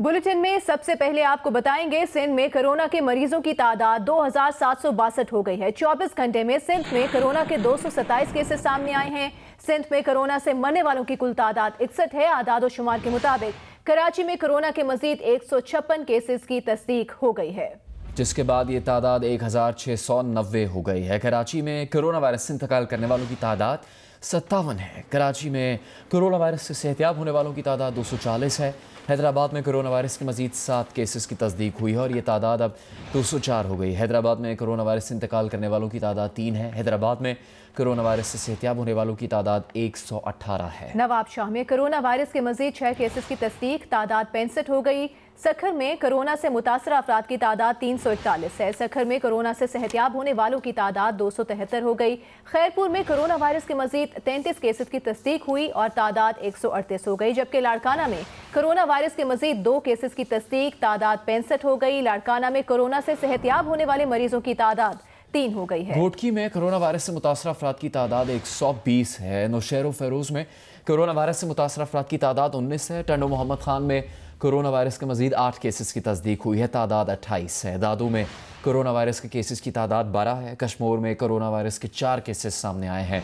Bulletin में सबसे पहले आपको बताएंगे सिंध में कोरोना के मरीजों की तादाद 2762 हो गई है। 24 घंटे में सिंध में कोरोना के 227 केसेस सामने आए हैं। सिंध में कोरोना से मरने वालों की कुल तादाद 61 है। आदाद और शुमार के मुताबिक कराची में कोरोना के मजीद 156 केसेस की तस्दीक हो गई है, जिसके बाद ये तादाद 1690 हो गई है। कराची में कोरोना वायरस से इंतकाल करने वालों की तादाद 57 है। कराची में कोरोना वायरस से सेहतियाब होने वालों की तादाद 240 है। हैदराबाद में कोरोना वायरस के मजीद 7 केसेस की तस्दीक हुई है और ये तादाद अब 204 हो गई। हैदराबाद में कोरोना वायरस से इंतकाल करने वालों की तादाद 3 है। हैदराबाद में कोरोना वायरस से सेहतियाब होने वालों की तादाद 118 है। नवाबशाह में कोरोना वायरस के मजीद 6 केसेस की तस्दीक, तादाद 65 हो गई। सखर में कोरोना से मुतासर अफराद की तादाद 341 है। सखर में कोरोना से सेहतियाब होने वालों की तादाद 273 हो गई। खैरपुर में कोरोना वायरस के मजीद 33 केसेस की तस्दीक हुई और तादाद 138 हो गई, जबकि लाड़काना में कोरोना वायरस के मजीद 2 केसेस की तस्दीक, तादाद 65 हो गई। लाड़काना में कोरोना से सेहतियाब होने वाले मरीजों की तादाद 3 हो गई है। घोटकी में कोरोना वायरस से मुतासर अफराद की तादाद 120 है। नौशहर फेरोज में कोरोना वायरस से मुतासर अफराद की तादाद 19 है। टंडो मोहम्मद खान में कोरोना वायरस के मजीद 8 केसेस की तस्दीक हुई है, तादाद 28 है। दादू में कोरोना वायरस के केसेस की तादाद 12 है। कश्मीर में कोरोना वायरस के 4 केसेस सामने आए हैं।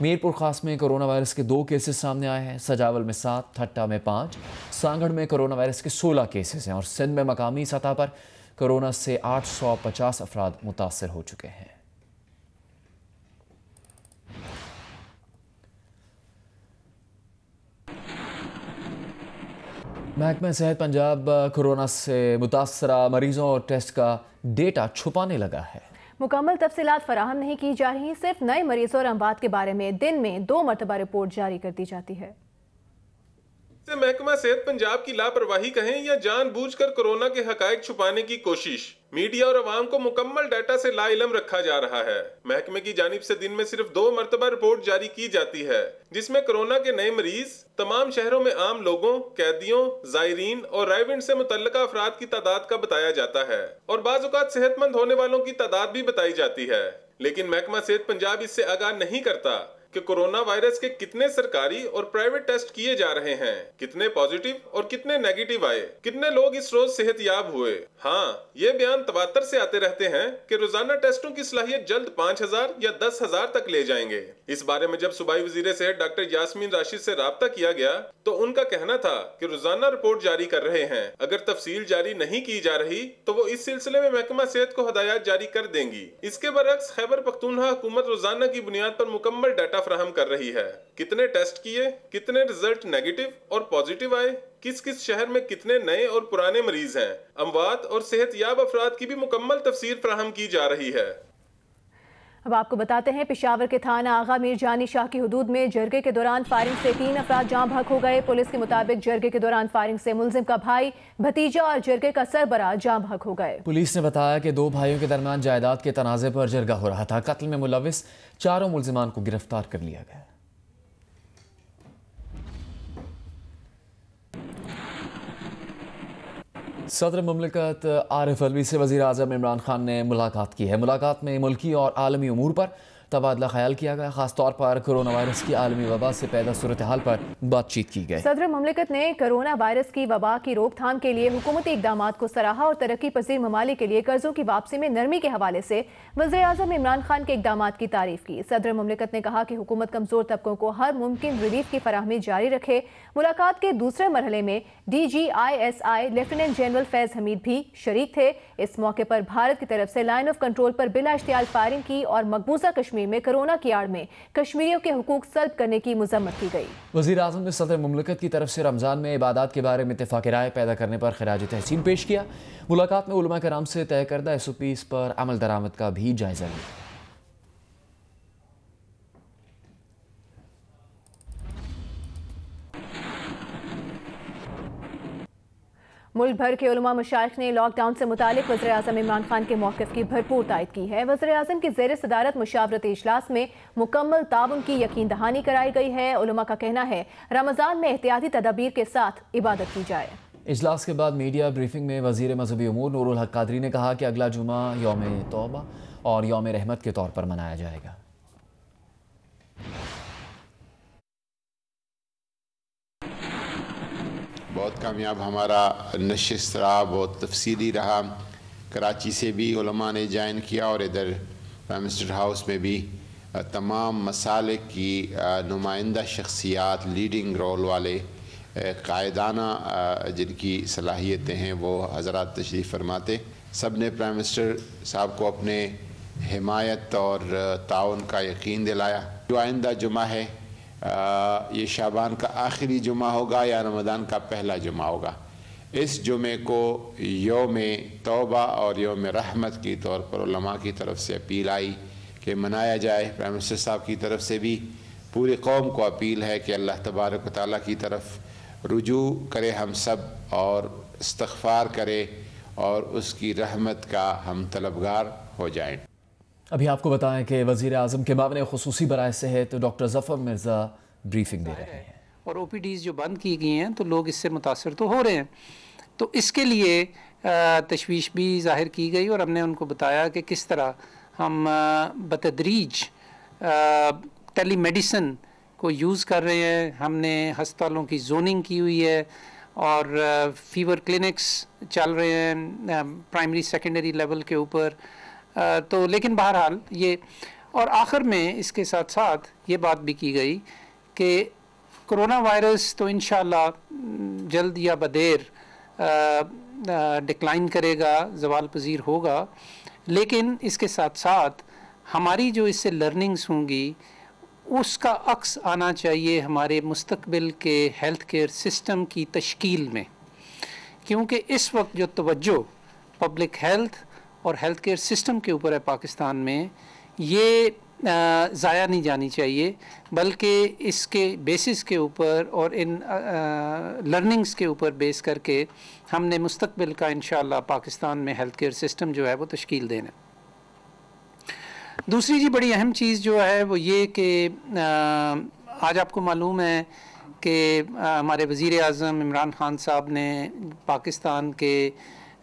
मीरपुर खास में कोरोना वायरस के 2 केसेस सामने आए हैं। सजावल में 7, ठट्टा में 5, सांगड़ में कोरोना वायरस के 16 केसेस हैं और सिंध में मकामी सतह पर कोरोना से 850 अफराद मुतासर हो चुके हैं। महकमा सेहत पंजाब कोरोना से मुतासरा मरीजों और टेस्ट का डेटा छुपाने लगा है। मुकम्मल तफसीलात फराहम नहीं की जा रही। सिर्फ नए मरीजों और अमवात के बारे में दिन में 2 मरतबा रिपोर्ट जारी कर दी जाती है। महकमा सेहत पंजाब की लापरवाही कहें या जानबूझकर कोरोना के हकायक छुपाने की कोशिश, मीडिया और अवाम को मुकम्मल डाटा से लाइलम रखा जा रहा है। महकमे की जानिब से दिन में सिर्फ 2 मरतबा रिपोर्ट जारी की जाती है, जिसमें कोरोना के नए मरीज, तमाम शहरों में आम लोगों, कैदियों, जायरीन और रायविंड से मुतल्लिका अफराद की तादाद का बताया जाता है और बाज़ औक़ात सेहतमंद होने वालों की तादाद भी बताई जाती है। लेकिन महकमा सेहत पंजाब इससे आगाह नहीं करता कि कोरोना वायरस के कितने सरकारी और प्राइवेट टेस्ट किए जा रहे हैं, कितने पॉजिटिव और कितने नेगेटिव आए, कितने लोग इस रोज सेहतयाब हुए। हाँ, ये बयान तवातर से आते रहते हैं कि रोजाना टेस्टों की सलाहियत जल्द 5000 या 10,000 तक ले जाएंगे। इस बारे में जब सूबाई वजीर सेहत डॉक्टर यास्मीन राशिद से राब्ता किया गया तो उनका कहना था कि रोजाना रिपोर्ट जारी कर रहे हैं, अगर तफसील जारी नहीं की जा रही तो वो इस सिलसिले में महकमा सेहत को हदायत जारी कर देंगी। इसके बरअक्स खैबर पख्तूनख्वा हुकूमत रोजाना की बुनियाद पर मुकम्मल डाटा फराहम कर रही है। कितने टेस्ट किए, कितने रिजल्ट नेगेटिव और पॉजिटिव आए, किस किस शहर में कितने नए और पुराने मरीज हैं, अमवात और सेहतयाब अफराद की भी मुकम्मल तफसीर फराहम की जा रही है। अब आपको बताते हैं, पेशावर के थाना आगा मीर जानी शाह की हुदूद में जरगे के दौरान फायरिंग से 3 अफराद जाँ बहक हो गए। पुलिस के मुताबिक जरगे के दौरान फायरिंग से मुलजिम का भाई, भतीजा और जरगे का सरबराह जाँ बहक हो गए। पुलिस ने बताया कि 2 भाइयों के दरमियान जायदाद के तनाज़े पर जरगा हो रहा था। कत्ल में मुलविस 4 मुलजिमान को गिरफ्तार कर लिया गया। सदर मुमलिकत आरिफ अलवी से वज़ीर आज़म इमरान खान ने मुलाकात की है। मुलाकात में मुल्की और आलमी उमूर पर तबादला ख्याल किया गया। खासतौर पर कोरोना वायरस की आलमी वबा से पैदा सूरत हाल पर बातचीत की गई। सदर मुमलिकत ने कोरोना वायरस की वबा की रोकथाम के लिए हुकूमती इकदामात को सराहा और तरक्की पजीर ममालिक के लिए कर्जों की वापसी में नरमी के हवाले से वज़ीर आज़म इमरान खान के इकदामात की तारीफ की। सदर मुमलिकत ने कहा कि हुकूमत कमजोर तबकों को हर मुमकिन रिलीफ की फराहमी जारी रखे। मुलाकात के दूसरे मरहले में DGISI lieutenant general Faiz Hamid भी शरीक थे। इस मौके पर भारत की तरफ से लाइन ऑफ कंट्रोल पर बिला इश्तियाल फायरिंग की और मकबूजा कश्मीर में कोरोना की आड़ में कश्मीरियों के हुकूक सल्ब करने की मुजम्मत की गई। वज़ीर आज़म ने सदर मुमलिकत की तरफ से रमज़ान में इबादत के बारे में इत्तेफाक राय पैदा करने पर खिराज तहसीन पेश किया। मुलाकात में उलमा कराम से तय करदा SOPs पर अमल दरामद का भी जायजा लिया। मुल्क भर के उलमा मशाइख ने लॉकडाउन से मुतालिक वज़ीर आज़म इमरान खान के मौक़िफ़ की भरपूर तायद की है। वज़ीर आज़म की ज़ेर सदारत मुशावरती इजलास में मुकम्मल ताउन की यकीन दहानी कराई गई है। उलमा का कहना है रमज़ान में एहतियाती तदाबीर के साथ इबादत की जाए। इजलास के बाद मीडिया ब्रीफिंग में वज़ीर मज़हबी उमूर नूरुल हक कादरी ने कहा कि अगला जुमा यौम तौबा और यौम रहमत के तौर पर मनाया जाएगा। बहुत कामयाब हमारा नशिस्त रहा, बहुत तफसीली रहा। कराची से भी उलमा ने ज्वाइन किया और इधर प्राइम मिनिस्टर हाउस में भी तमाम मसालिक की नुमाइंदा शख्सियात, लीडिंग रोल वाले, कायदाना जिनकी सलाहियतें हैं वो हज़रात तशरीफ़ फरमाते। सब ने प्राइम मिनिस्टर साहब को अपने हिमायत और ताउन का यकीन दिलाया। जो आइंदा जुमा है ये शाबान का आखिरी जुमा होगा या रमज़ान का पहला जुमा होगा। इस जुमे को यौम तौबा और यौम रहमत की तौर पर उलमा की तरफ से अपील आई कि मनाया जाए। प्राइम मिनिस्टर साहब की तरफ से भी पूरी कौम को अपील है कि अल्लाह तबारक व तआला की तरफ रुजू करे हम सब और इस्तग़फ़ार करे और उसकी रहमत का हम तलबगार हो जाएं। अभी आपको बताएं कि वज़ीर आज़म के मामले खुसूसी बराए सेहत डॉक्टर ज़फ़र मिर्ज़ा ब्रीफिंग दे रहे हैं। और OPDs जो बंद की गई हैं तो लोग इससे मुतासर तो हो रहे हैं, तो इसके लिए तशवीश भी ज़ाहिर की गई और हमने उनको बताया कि किस तरह हम बतदरीज टेलीमेडिसिन को यूज़ कर रहे हैं। हमने हस्पतालों की जोनिंग की हुई है और फीवर क्लिनिक्स चल रहे हैं प्राइमरी सेकेंडरी लेवल के ऊपर। तो लेकिन बहरहाल ये, और आखिर में इसके साथ साथ ये बात भी की गई कि कोरोना वायरस तो इंशाअल्लाह जल्द या बदेर डिक्लाइन करेगा, ज़वाल पजीर होगा, लेकिन इसके साथ साथ हमारी जो इससे लर्निंग्स होंगी उसका अक्स आना चाहिए हमारे मुस्तकबिल के हेल्थ केयर सिस्टम की तश्कील में, क्योंकि इस वक्त जो तवज्जो पब्लिक हेल्थ और हेल्थ केयर सिस्टम के ऊपर है पाकिस्तान में, ये ज़ाया नहीं जानी चाहिए, बल्कि इसके बेसिस के ऊपर और इन लर्निंग्स के ऊपर बेस करके हमने मुस्तकबिल का इंशाअल्लाह पाकिस्तान में हेल्थ केयर सिस्टम जो है वो तश्कील देना। दूसरी जी बड़ी अहम चीज़ जो है वो ये कि आज आपको मालूम है कि हमारे वज़ीर आज़म इमरान खान साहब ने पाकिस्तान के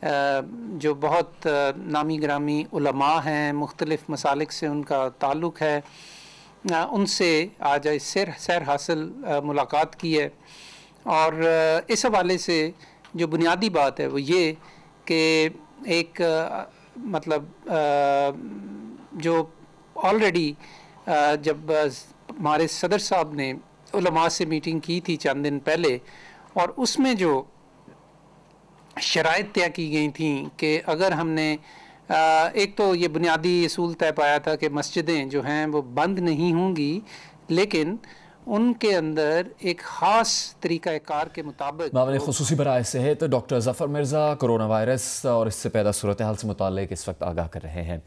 जो बहुत नामी ग्रामी उलमा हैं, मुख्तलिफ़ मसालिक से उनका ताल्लुक़ है, उनसे आज सैर हासिल मुलाकात की है। और इस हवाले से जो बुनियादी बात है वो ये कि एक मतलब जो ऑलरेडी जब हमारे सदर साहब ने उलमा से मीटिंग की थी चंद दिन पहले, और उसमें जो शराइत तय की गई थी कि अगर हमने एक तो ये बुनियादी असूल तय पाया था कि मस्जिदें जो हैं वो बंद नहीं होंगी, लेकिन उनके अंदर एक ख़ास तरीक़ाकार के मुताबिक मामले खुसूसी बराए सेहत doctor Zafar Mirza corona virus और इससे पैदा सूरत हाल से मुताल्लिक़ इस वक्त आगाह कर रहे हैं।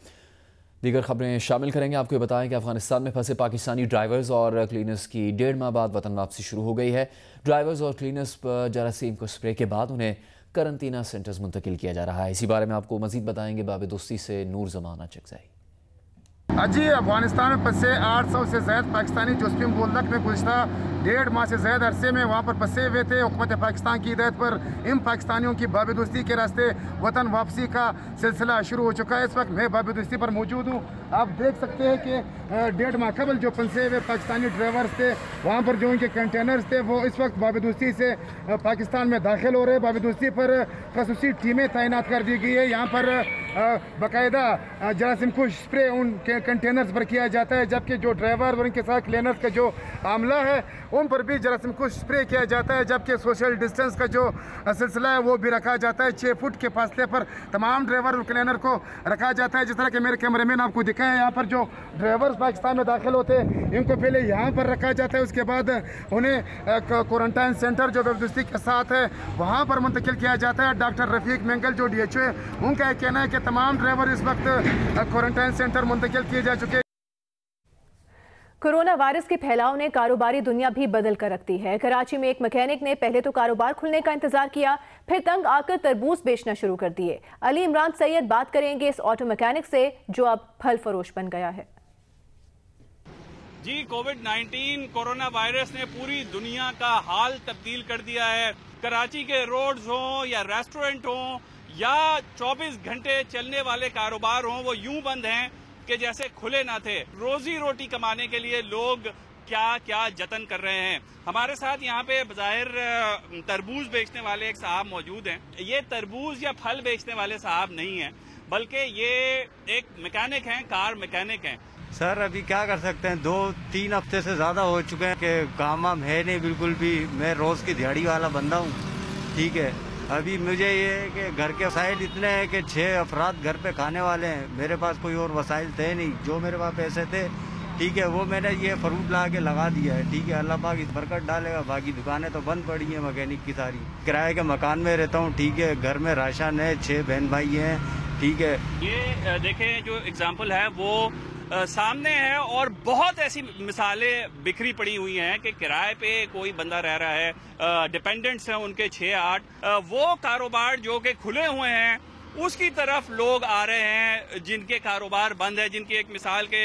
दीगर खबरें शामिल करेंगे। आपको बताएं कि अफगानिस्तान में फंसे पाकिस्तानी ड्राइवर्स और क्लीनर्स की 1.5 माह बाद वतन वापसी शुरू हो गई है। ड्राइवर्स और क्लीनर्स पर जरासीम को स्प्रे के बाद उन्हें करंतना सेंटर्स मुंतकिल किया जा रहा है। इसी बारे में आपको मजीद बताएंगे बाब दोस्ती से नूर जमाना चकजाई। जी अफगानिस्तान में फंसे 800 से ज़्यादा पाकिस्तानी जो स्पिन बोलक में गुज़श्ता 1.5 माह से ज़्यादा अरसे में वहाँ पर फंसे हुए थे। हुकूमत पाकिस्तान की हिदायत पर इन पाकिस्तानियों की बाब दोस्ती के रास्ते वतन वापसी का सिलसिला शुरू हो चुका है। इस वक्त मैं बाब दोस्ती पर मौजूद हूँ। आप देख सकते हैं कि 1.5 माह कबल जो फंसे हुए पाकिस्तानी ड्राइवर्स थे, वहाँ पर जो उनके कंटेनर्स थे, वो इस वक्त बाब दोस्ती से पाकिस्तान में दाखिल हो रहे हैं। बाब दोस्ती पर खसूसी टीमें तैनात कर दी गई है। यहाँ पर बाकायदा जरासीम कुश स्प्रे उन कंटेनर्स पर किया जाता है, जबकि जो ड्राइवर और उनके साथ क्लीनर्स का जो आमला है उन पर भी जरासीम कुश स्प्रे किया जाता है, जबकि सोशल डिस्टेंस का जो सिलसिला है वो भी रखा जाता है। 6 फुट के फासले पर तमाम ड्राइवर और क्लीनर को रखा जाता है। जिस तरह के मेरे कैमरामैन आपको दिखाया, यहाँ पर जो ड्राइवर्स पाकिस्तान में दाखिल होते हैं इनको पहले यहाँ पर रखा जाता है, उसके बाद उन्हें क्वारंटाइन सेंटर जो बेबदोस्ती के साथ है वहाँ पर मुंतकिल किया जाता है। डॉक्टर रफीक मेंगल जो DHO है, उनका यह कहना है कि तमाम ड्राइवर इस वक्त क्वारंटाइन सेंटर मुंतकिल किए जा चुके हैं। कोरोना वायरस के फैलाव ने कारोबारी दुनिया भी बदल कर रख दी है। कराची में एक मैकेनिक ने पहले तो कारोबार खुलने का इंतजार किया, फिर तंग आकर तरबूज बेचना शुरू कर दिए। अली इमरान सैयद बात करेंगे इस ऑटो मैकेनिक से जो अब फल फरोश बन गया है। जी, कोविड-19 कोरोना वायरस ने पूरी दुनिया का हाल तब्दील कर दिया है। कराची के रोड्स हों या रेस्टोरेंट हों या 24 घंटे चलने वाले कारोबार हों, वो यूं बंद हैं कि जैसे खुले ना थे। रोजी रोटी कमाने के लिए लोग क्या क्या जतन कर रहे हैं। हमारे साथ यहाँ पे बज़ाहिर तरबूज बेचने वाले एक साहब मौजूद हैं। ये तरबूज या फल बेचने वाले साहब नहीं हैं, बल्कि ये एक मैकेनिक हैं, कार मैकेनिक हैं। सर अभी क्या कर सकते हैं, 2-3 हफ्ते से ज़्यादा हो चुके हैं कि काम वाम है नहीं बिल्कुल भी। मैं रोज़ की दिहाड़ी वाला बंदा हूँ, ठीक है। अभी मुझे ये है कि घर के वसाइल इतने हैं कि 6 अफराद घर पे खाने वाले हैं। मेरे पास कोई और वसाइल थे नहीं, जो मेरे पास पैसे थे, ठीक है, वो मैंने ये फ्रूट ला के लगा दिया है, ठीक है। अल्लाह पाक इस बरकत डालेगा। बाकी दुकानें तो बंद पड़ी हैं मैकेनिक की सारी। किराए के मकान में रहता हूँ, ठीक है। घर में राशन है, 6 बहन भाई हैं, ठीक है। ये देखें जो एग्जाम्पल है वो सामने है, और बहुत ऐसी मिसालें बिखरी पड़ी हुई हैं कि किराए पे कोई बंदा रह रहा है, डिपेंडेंट्स हैं उनके 6-8, वो कारोबार जो कि खुले हुए हैं उसकी तरफ लोग आ रहे हैं जिनके कारोबार बंद है। जिनकी एक मिसाल के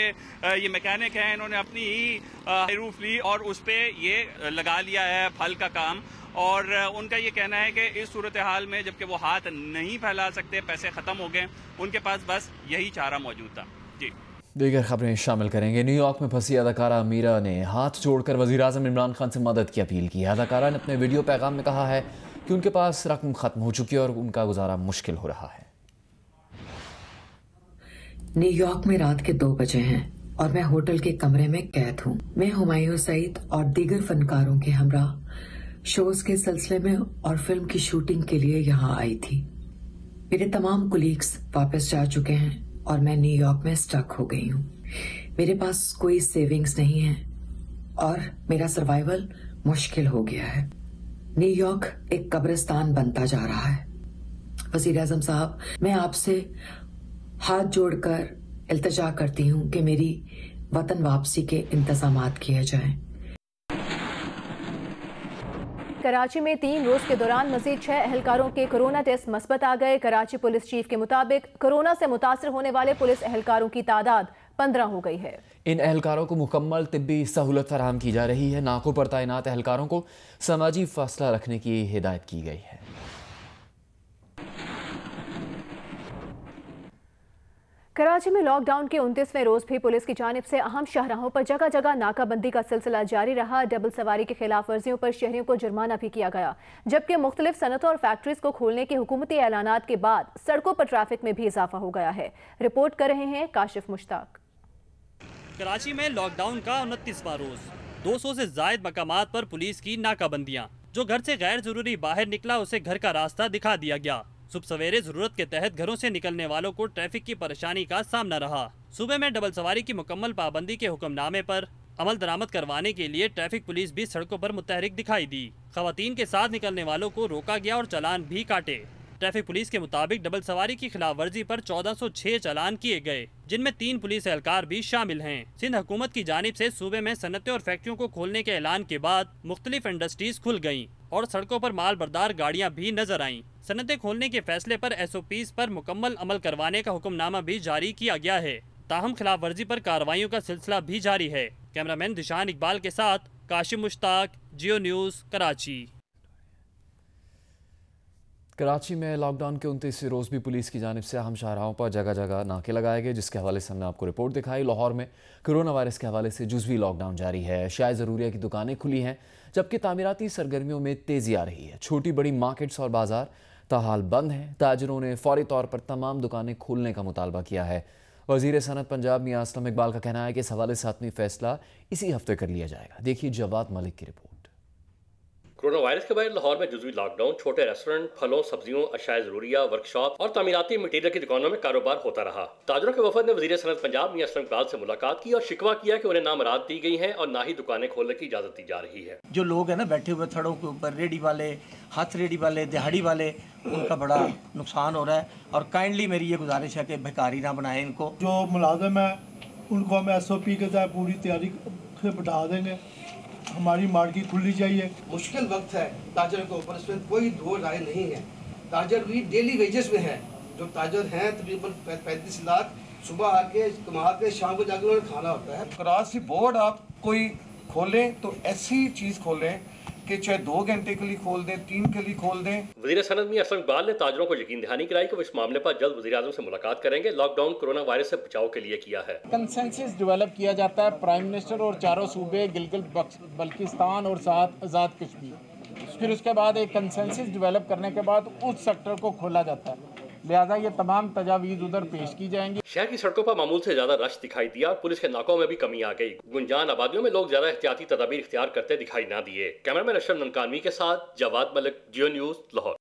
ये मैकेनिक हैं, इन्होंने अपनी ही रूफ ली और उस पर ये लगा लिया है फल का काम। और उनका ये कहना है कि इस सूरत हाल में जबकि वो हाथ नहीं फैला सकते, पैसे ख़त्म हो गए, उनके पास बस यही चारा मौजूद था। जी, दीगर खबरें शामिल करेंगे। न्यूयॉर्क में फंसी अदाकारा अमीरा ने हाथ जोड़कर वज़ीर-ए-आज़म इमरान खान से मदद की अपील की है। अदाकारा ने अपने वीडियो पैगाम में कहा है कि उनके पास रकम ख़त्म हो चुकी है और उनका गुजारा मुश्किल हो रहा है। न्यूयॉर्क में रात के 2 बजे हैं और मैं होटल के कमरे में कैद हूँ। मैं हुमायूं सईद और दीगर फनकारों के हमरा शोज के सिलसिले में और फिल्म की शूटिंग के लिए यहाँ आई थी। मेरे तमाम कुलीग्स वापस जा चुके हैं और मैं न्यूयॉर्क में स्टक हो गई हूँ। मेरे पास कोई सेविंग्स नहीं है और मेरा सर्वाइवल मुश्किल हो गया है। न्यूयॉर्क एक कब्रिस्तान बनता जा रहा है। वज़ीर-ए-आज़म साहब, मैं आपसे हाथ जोड़कर इल्तिजा करती हूँ कि मेरी वतन वापसी के इंतजामात किए जाएं। कराची में 3 रोज के दौरान मजीद 6 एहलकारों के कोरोना टेस्ट मस्बत आ गए। कराची पुलिस चीफ के मुताबिक कोरोना से मुतासर होने वाले पुलिस एहलकारों की तादाद 15 हो गई है। इन एहलकारों को मुकम्मल तिब्बी सहूलत फराहम की जा रही है। नाकों पर तैनात एहलकारों को समाजी फासला रखने की हिदायत की गई है। कराची में लॉकडाउन के 29वें रोज भी पुलिस की जानिब से अहम शाहराहों पर जगह जगह नाकाबंदी का सिलसिला जारी रहा। डबल सवारी की खिलाफ वर्जियों पर शहरियों को जुर्माना भी किया गया, जबकि मुख्तलिफ सनतों और फैक्ट्रीज को खोलने के हुकूमती ऐलानात के बाद सड़कों पर ट्रैफिक में भी इजाफा हो गया है। रिपोर्ट कर रहे हैं काशिफ मुश्ताक। कराची में लॉकडाउन का 29वां रोज, 200 से जायद मकामात पर पुलिस की नाकाबंदियां। जो घर से गैर जरूरी बाहर निकला उसे घर का रास्ता दिखा दिया गया। सुबह सवेरे जरूरत के तहत घरों से निकलने वालों को ट्रैफिक की परेशानी का सामना रहा। सुबह में डबल सवारी की मुकम्मल पाबंदी के हुक्मनामे पर अमल दरामद करवाने के लिए ट्रैफिक पुलिस भी सड़कों पर मुतहरिक दिखाई दी। खवातीन के साथ निकलने वालों को रोका गया और चालान भी काटे। ट्रैफिक पुलिस के मुताबिक डबल सवारी की खिलाफ वर्जी पर 1406 चालान किए गए, जिनमें 3 पुलिस एहलकार भी शामिल हैं। सिंध हुकूमत की जानिब से सूबे में सनतें और फैक्ट्रियों को खोलने के ऐलान के बाद मुख्तलिफ इंडस्ट्रीज खुल गयी और सड़कों पर माल बरदार गाड़ियाँ भी नजर आईं। सनतें खोलने के फैसले पर SOPs पर मुकम्मल अमल करवाने का हुक्मनामा भी जारी किया गया है। ताहम खिलाफ वर्जी पर कार्रवाइयों का सिलसिला भी जारी है। कैमरामैन दिशान इकबाल के साथ काशिम मुश्ताक, जियो न्यूज़, कराची। कराची में लॉकडाउन के 29वें रोज़ भी पुलिस की जानिब से अहम शाहराहों पर जगह जगह नाके लगाए गए, जिसके हवाले से हमने आपको रिपोर्ट दिखाई। लाहौर में कोरोना वायरस के हवाले से जुज़वी लॉकडाउन जारी है। अशियाए ज़रूरिया की दुकानें खुली हैं, जबकि तामीराती सरगर्मियों में तेज़ी आ रही है। छोटी बड़ी मार्केट्स और बाजार ताहाल बंद हैं। ताजरों ने फौरी तौर पर तमाम दुकानें खोलने का मुतालबा किया है। वज़ीर सनत पंजाब मियां असलम इकबाल का कहना है कि इस हवाले से हतमी फैसला इसी हफ्ते कर लिया जाएगा। देखिए जवाद मलिक की रिपोर्ट। कोरोना वायरस के बाद लाहौर में जुज़वी लॉकडाउन, छोटे रेस्टोरेंट, फलों, सब्जियों, अशियाए ज़रूरिया, वर्कशॉप और तामीराती मटीरियल की दुकानों में कारोबार होता रहा। ताजरों के वफद ने वज़ीर सनत पंजाब मियां असलम इकबाल से मुलाकात की और शिकवा किया कि उन्हें ना मराद दी गई है और ना ही दुकानें खोलने की इजाज़त दी जा रही है। जो लोग हैं ना बैठे हुए सड़कों के ऊपर, रेडी वाले, हाथ रेडी वाले, दिहाड़ी वाले, उनका बड़ा नुकसान हो रहा है। और काइंडली मेरी ये गुजारिश है कि भिखारी ना बनाए इनको। जो मुलाजिम है उनको हम SOP के तहत पूरी तैयारी से बैठा देंगे। हमारी मार्केट खुलनी चाहिए। मुश्किल वक्त है ताजरों के ऊपर, इसमें कोई दो राय नहीं है। ताजर भी डेली वेजेस में है। जो ताजर हैं तकरीबन 35 लाख, सुबह आके कमा के शाम को जाकर उन्हें खाना होता है। कराची बोर्ड आप कोई खोलें तो ऐसी चीज़ खोलें कि चाहे 2 घंटे के लिए खोल दें, 3 के लिए खोल दें। वज़ीर सनत मियां असलम इकबाल ने ताजरों को यकीन दहानी कराई कि वो इस मामले पर जल्द वज़ीर आज़म से मुलाकात करेंगे। लॉकडाउन कोरोना वायरस से बचाव के लिए किया है। कंसेंसस डेवलप किया जाता है, प्राइम मिनिस्टर और चारों सूबे गिलगित बल्किस्तान और साथ आज़ाद कश्मीर, फिर उसके बाद एक कंसेंसस डेवलप करने के बाद उस सेक्टर को खोला जाता है। लिहाजा ये तमाम तजावीज़ उधर पेश की जाएंगी। शहर की सड़कों पर मामूल से ज्यादा रश दिखाई दिया और पुलिस के नाकों में भी कमी आ गई। गुंजान आबादियों में लोग ज्यादा एहतियाती तदाबीर इख्तियार करते दिखाई ना दिए। कैमरामैन अशरफ ननकानवी के साथ जवाद मलिक, जियो न्यूज़, लाहौर।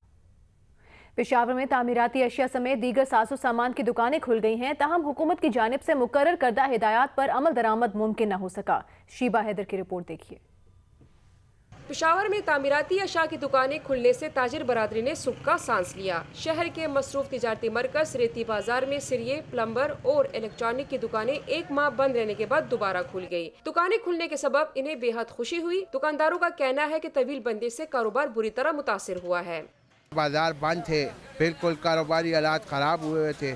पेशावर में तामीराती अशिया समेत दीगर साजो सामान की दुकानें खुल गई हैं, ताहम हुकूमत की जानिब से मुकर्रर करदा हिदायत पर अमल दरामद मुमकिन न हो सका। शीबा हैदर की रिपोर्ट देखिए। पेशावर में तामीराती अशा की दुकानें खुलने से ताजिर बरादरी ने सुख का सांस लिया। शहर के मसरूफ तिजारती मरकज रेती बाजार में सिरिये, प्लम्बर और इलेक्ट्रॉनिक की दुकानें 1 माह बंद रहने के बाद दोबारा खुल गई। दुकानें खुलने के सबब इन्हें बेहद खुशी हुई। दुकानदारों का कहना है कि तवील बंदी से कारोबार बुरी तरह मुतासिर हुआ है। बाजार बंद थे, बिल्कुल कारोबारी हालात ख़राब हुए थे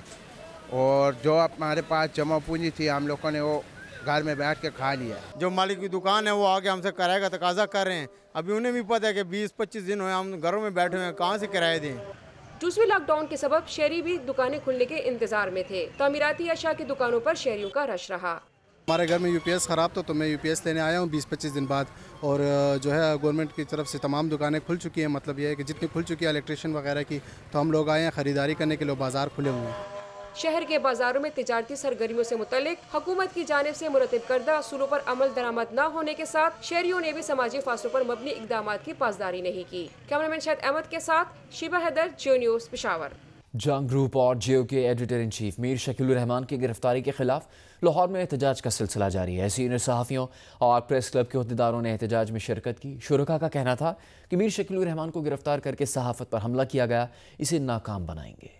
और जो हमारे पास जमा पूंजी थी हम लोगों ने वो घर में बैठ के खा लिया। जो मालिक की दुकान है वो आके हमसे किराए का तकाजा कर रहे हैं। अभी उन्हें भी पता है कि 20-25 दिन हुए हम घरों में बैठे हुए हैं, कहाँ से किराए दें। दूसरे लॉकडाउन के सबब शहरी भी दुकानें खुलने के इंतजार में थे। तामीराती अशा की दुकानों पर शहरियों का रश रहा। हमारे घर में यूपीएस ख़राब तो मैं यूपीएस लेने आया हूँ 20-25 दिन बाद, और जो है गवर्नमेंट की तरफ से तमाम दुकानें खुल चुकी हैं। मतलब ये है कि जितनी खुल चुकी है इलेक्ट्रिशियन वगैरह की, तो हम लोग आए हैं ख़रीदारी करने के लिए, बाज़ार खुले हुए हैं। शहर के बाजारों में तिजारती सरगर्मियों से मुतल्लिक हुकूमत की जानिब से मुरतब करदा असूलों पर अमल दरामद न होने के साथ शहरियों ने भी समाजी फासलों पर मबनी इक़दामात की पासदारी नहीं की। कैमरामैन शाहिद अहमद के साथ शीबा हैदर, जियो न्यूज़, पेशावर। जंग ग्रुप और जियो के editor in chief Mir Shakeel Rahman की गिरफ्तारी के खिलाफ लाहौर में एहतजाज का सिलसिला जारी है। सीनियर सहाफ़ियों और प्रेस क्लब के अहदेदारों ने एहतजाज में शिरकत की। शुरका का कहना था कि मीर शकील रहमान को गिरफ्तार करके सहाफ़त पर हमला किया गया, इसे नाकाम बनाएंगे।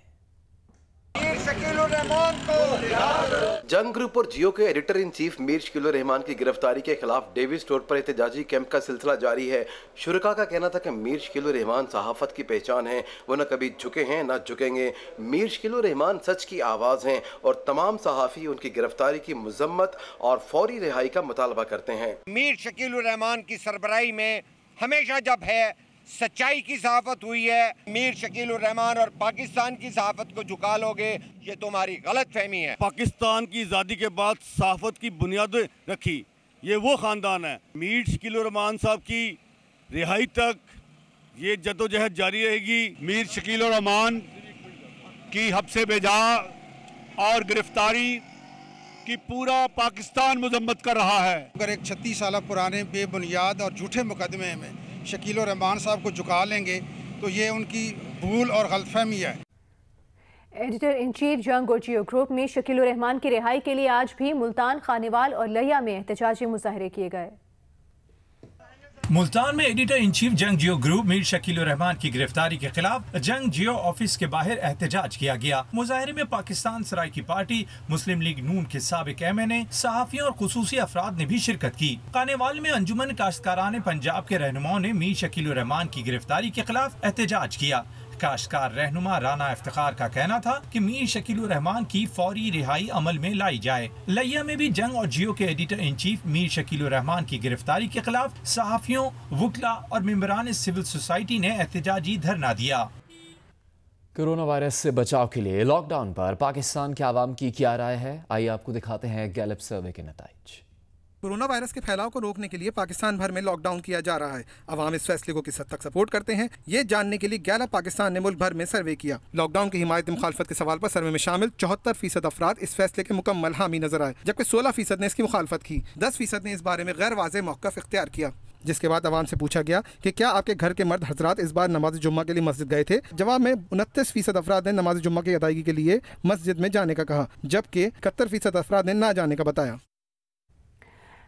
जंग ग्रुप और जियो के editor in chief Mir Shakeel Rahman की गिरफ्तारी के खिलाफ डेविस रोड पर एहतजाजी कैंप का सिलसिला जारी है। शुरका का कहना था कि मीर शकील रहमान सहाफत की पहचान है, वो न कभी झुके हैं न झुकेंगे। मीर शकील रहमान सच की आवाज़ हैं और तमाम सहाफ़ी उनकी गिरफ्तारी की मजम्मत और फौरी रिहाई का मुतालबा करते हैं। मीर शकील रहमान की सरबराही में हमेशा जब है सच्चाई की सहाफत हुई है, मीर शकील रहमान और पाकिस्तान की सहाफत को झुका लोगे, ये तुम्हारी गलत फहमी है। पाकिस्तान की आज़ादी के बाद सहाफत की बुनियाद रखी ये वो ख़ानदान है। मीर शकील रहमान साहब की रिहाई तक ये जदोजहद जारी रहेगी। मीर शकील रहमान की हब्से बेजा और गिरफ्तारी की पूरा पाकिस्तान मजम्मत कर रहा है। अगर एक 36 साल पुराने बेबुनियाद और झूठे मुकदमे में शकील रहमान साहब को झुका लेंगे तो ये उनकी भूल और गलतफहमी है। एडिटर इन चीफ जंग और जियो ग्रुप में शकील रहमान की रिहाई के लिए आज भी मुल्तान, खानेवाल और लिया में एहतजाजी मुजाहरे किए गए। मुल्तान में एडिटर इन चीफ जंग जियो ग्रुप मीर शकील रहमान की गिरफ्तारी के खिलाफ जंग जियो ऑफिस के बाहर एहतजाज किया गया। मुजाहरे में पाकिस्तान सराय की पार्टी, मुस्लिम लीग नून के साबिक एमएनए, सहाफियों और खुसूसी अफराद ने भी शिरकत की। कानेवाल में अंजुमन काश्तकारान पंजाब के रहनुमाओं ने मीर शकील रहमान की गिरफ्तारी के खिलाफ एहतजाज किया। काश्तकार रहनुमा राना इफ्तिखार का कहना था कि मीर शकील रहमान की फौरी रिहाई अमल में लाई जाए। लिया में भी जंग और जियो के editor in chief Mir Shakeel Rahman की गिरफ्तारी के खिलाफ सहाफियों, वकला और मेंबरान सिविल सोसाइटी ने एहतजाजी धरना दिया। कोरोना वायरस से बचाव के लिए लॉकडाउन पर पाकिस्तान के आवाम की क्या राय है, आइए आपको दिखाते हैं गैलप सर्वे के नतीजे। कोरोना वायरस के फैलाव को रोकने के लिए पाकिस्तान भर में लॉकडाउन किया जा रहा है। अवाम इस फैसले को किस हद तक सपोर्ट करते हैं, ये जानने के लिए गैलप पाकिस्तान ने मुल्क भर में सर्वे किया। लॉकडाउन की हिमायत मुखालफत के सवाल पर सर्वे में शामिल 74% अफराद इस फैसले के मुकम्मल हामी नजर आए, जबकि 16% ने इसकी मुखालफत की। 10% ने इस बारे में गैर वाज़ेह मौक़िफ़ इख्तियार किया। जिसके बाद अवाम से पूछा गया कि क्या आपके घर के मर्द हजरात इस बार नमाज जुम्मा के लिए मस्जिद गए थे। जवाब में 29% अफराद ने नमाज जुम्मा की अदायगी के लिए मस्जिद में जाने का कहा, जबकि 71% अफराद ने ना जाने का बताया।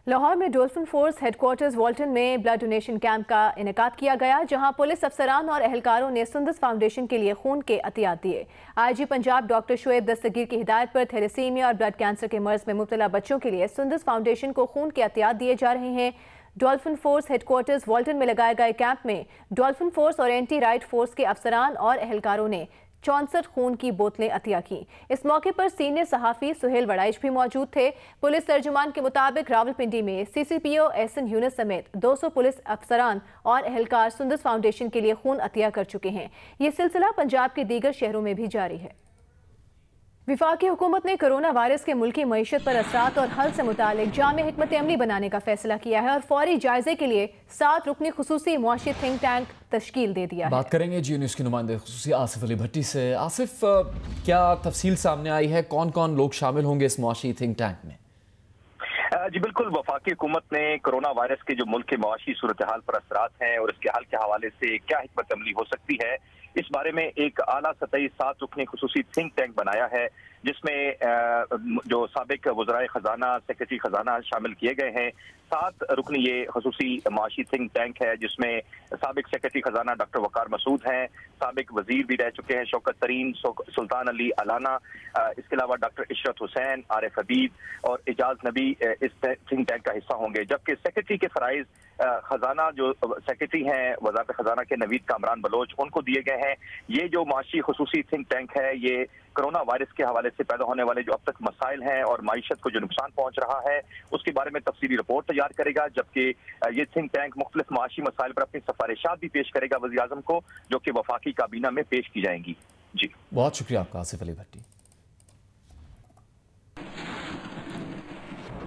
लाहौर में डॉल्फिन फोर्स हेडक्वार्टर्स वॉल्टन में ब्लड डोनेशन कैंप का इनेकाद किया गया, जहां पुलिस अफसरान और एहलकारों ने सुंदस फाउंडेशन के लिए खून के अतियात दिए। आईजी पंजाब डॉक्टर शोएब दस्तगीर की हिदायत पर थैलेसीमिया और ब्लड कैंसर के मर्ज में मुब्तला बच्चों के लिए सुंदस फाउंडेशन को खून के अतियात दिए जा रहे हैं। डॉल्फिन फोर्स हेडक्वार्टर्स वॉल्टन में लगाए गए कैंप में डॉल्फिन फोर्स और एंटी राइट फोर्स के अफसरान और एहलकारों ने 64 खून की बोतलें अतिया की। इस मौके पर सीनियर सहाफ़ी सुहेल वड़ाइश भी मौजूद थे। पुलिस तर्जुमान के मुताबिक रावलपिंडी में CCPO एहसन यूनुस समेत 200 पुलिस अफसरान और एहलकार सुंदस फाउंडेशन के लिए खून अतिया कर चुके हैं। ये सिलसिला पंजाब के दीगर शहरों में भी जारी है। वफाकी हुकूमत ने कोरोना वायरस के मुल्की मईशत पर असरात और हल से मुतालिक जामे हिकमत अमली बनाने का फैसला किया है और फौरी जायजे के लिए 7 रुकनी खुसूसी मुआशी थिंक टैंक तश्कील दे दिया है। बात करेंगे जी न्यूज़ के नुमाइंदे खुसूसी आसिफ अली भट्टी से। आसिफ, क्या तफसील सामने आई है, कौन कौन लोग शामिल होंगे इस मुआशी थिंक टैंक में? जी बिल्कुल, वफाकी हुकूमत ने कोरोना वायरस के जो मुल्क के मुआशी सूरत हाल पर असरात हैं और इसके हल के हवाले से क्या हिकमत अमली हो सकती है, इस बारे में एक आला सतही 7 रुकनी खुसूसी थिंक टैंक बनाया है, जिसमें जो साबिक वज़राए खजाना, सेक्रेटरी खजाना शामिल किए गए हैं। 7 रुकनी ये खुसूसी माशी थिंक टैंक है, जिसमें साबिक सेक्रेटरी खजाना डॉक्टर वकार मसूद हैं, साबिक वजीर भी रह चुके हैं शौकत तरीन, सुल्तान अली अलाना, इसके अलावा डॉक्टर इशरत हुसैन, आरिफ हबीब और एजाज नबी इस थिंक टैंक का हिस्सा होंगे। जबकि सेक्रेटरी के फराइज खजाना जो सेक्रेटरी हैं वजारत खजाना के नवीद कामरान बलोच, उनको दिए गए हैं। ये जो माशी खुसूसी थिंक टैंक है, ये कोरोना वायरस के हवाले से पैदा होने वाले जो अब तक मसाइल हैं और माईशत को जो नुकसान पहुंच रहा है, उसके बारे में तफसीली रिपोर्ट तैयार करेगा। जबकि ये थिंक टैंक मुख्तलिफ माशी मसाइल पर अपनी सिफारिशात भी पेश करेगा वज़ीर आज़म को, जो कि वफाकी काबीना में पेश की जाएंगी। जी बहुत शुक्रिया आपका आसिफ अली भट्टी।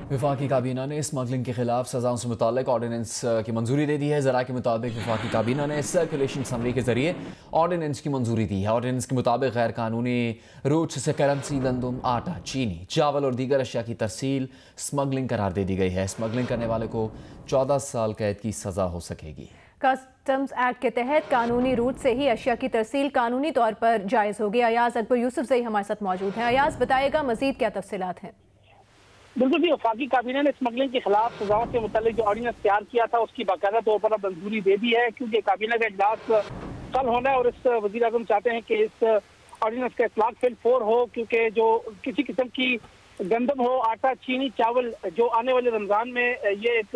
वफाकी काबीना ने स्मगलिंग के खिलाफ सजाओं से मुताल्लिक ऑर्डिनेंस की मंजूरी दे दी है। ज़रा के मुताबिक वफाकी काबीना ने सर्कुलेशन समरी के जरिए ऑर्डिनेंस की मंजूरी दी है। ऑर्डिनेंस के मुताबिक गैर कानूनी रूट से करेंसी, गंदम, आटा, चीनी, चावल और दीगर अशिया की तरसील स्मगलिंग करार दे दी गई है। स्मगलिंग करने वाले को 14 साल कैद की सजा हो सकेगी। कस्टम्स एक्ट के तहत कानूनी रूट से ही अशिया की तरसील कानूनी तौर पर जायज़ होगी। अयाज अकबर यूसुफ जई हमारे साथ मौजूद हैं। अयाज, बताएगा मजीद क्या तफसीलात हैं? बिल्कुल भी, वफाकी काबीना ने स्मगलिंग के खिलाफ सजाओं से मुताल्लिक जो ऑर्डिनेंस तैयार किया था उसकी बाकायदा तौर पर अब मंजूरी दे दी है, क्योंकि काबीना का इजलास कल होना है और इस वज़ीर आज़म चाहते हैं कि इस ऑर्डिनेंस का इतलाक फिल 4 हो, क्योंकि जो किसी किस्म की गंदम हो, आटा, चीनी, चावल जो आने वाले रमज़ान में ये एक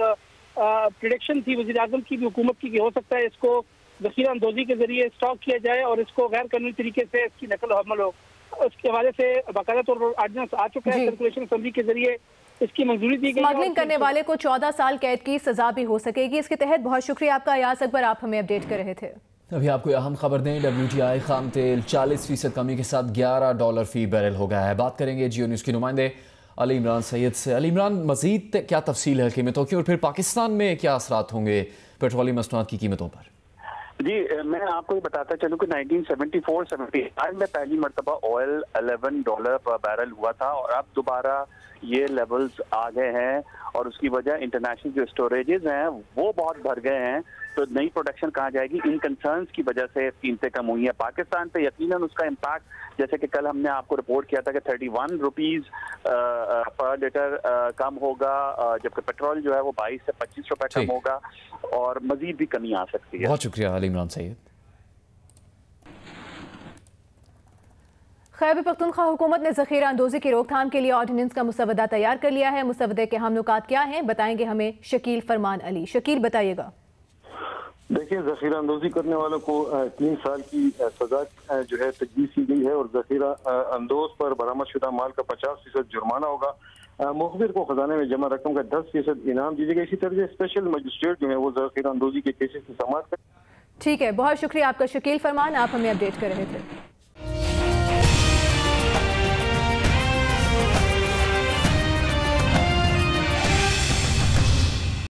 प्रिडिक्शन थी वज़ीर आज़म की भी, हुकूमत की, हो सकता है इसको ज़ख़ीरा अंदोज़ी के जरिए स्टॉक किया जाए और इसको गैर कानूनी तरीके से इसकी नकल हमल हो। उसके हवाले से बाकायदा तौर पर ऑर्डिनेंस आ चुका है, सर्कुलेशन असेंबली के जरिए इसकी मंजूरी दी गई। स्मगलिंग करने वाले को 14 साल कैद की सजा भी हो सकेगी इसके तहत। बहुत शुक्रिया आपका अयाज अकबर, आप हमें अपडेट कर रहे थे। अभी आपको अहम खबर दें, WTI खाम तेल 40% कमी के साथ $11 फी बैरल हो गया है। बात करेंगे जियो न्यूज़ के नुमाइंदे अली इमरान सैयद से। अली इमरान, मजीद क्या तफसील है कीमतों की और फिर पाकिस्तान में क्या असरात होंगे पेट्रोलियम मसनूआत की कीमतों पर? जी, मैं आपको बताता चलूँ कि 1974-75 में पहली मरतबा ऑयल $11 पर बैरल हुआ था और अब दोबारा ये लेवल्स आ गए हैं और उसकी वजह इंटरनेशनल जो स्टोरेजेस हैं वो बहुत भर गए हैं, तो नई प्रोडक्शन कहाँ जाएगी, इन कंसर्न्स की वजह से कीमतें कम हुई हैं। पाकिस्तान पे यकीनन उसका इम्पैक्ट, जैसे कि कल हमने आपको रिपोर्ट किया था कि 31 रुपीज़ पर लीटर कम होगा, जबकि पेट्रोल जो है वो 22 से 25 रुपए कम होगा और मजीद भी कमी आ सकती है। बहुत शुक्रिया अली इमरान सैयद। खैबर पख्तूनख्वा हुकूमत ने ज़ख़ीरा अंदोज़ी की रोकथाम के लिए ऑर्डिनेंस का मुसवदा तैयार कर लिया है। मुसवदे के अहम नुकात क्या हैं, बताएंगे हमें शकील फरमान अली। शकील, बताइएगा। देखिए, ज़ख़ीरा अंदोज़ी करने वालों को 3 साल की सजा जो है तजवीज़ की गई है और ज़ख़ीरा अंदोज़ पर बरामदशुदा माल का 50% जुर्माना होगा। मुखबिर को खजाने में जमा रकम का 10% इनाम दीजिएगा। इसी तरह स्पेशल मजिस्ट्रेट जो है वो ज़ख़ीरा अंदोज़ी के केसेस की समाअत करें। ठीक है, बहुत शुक्रिया आपका शकील फरमान, आप हमें अपडेट कर रहे थे।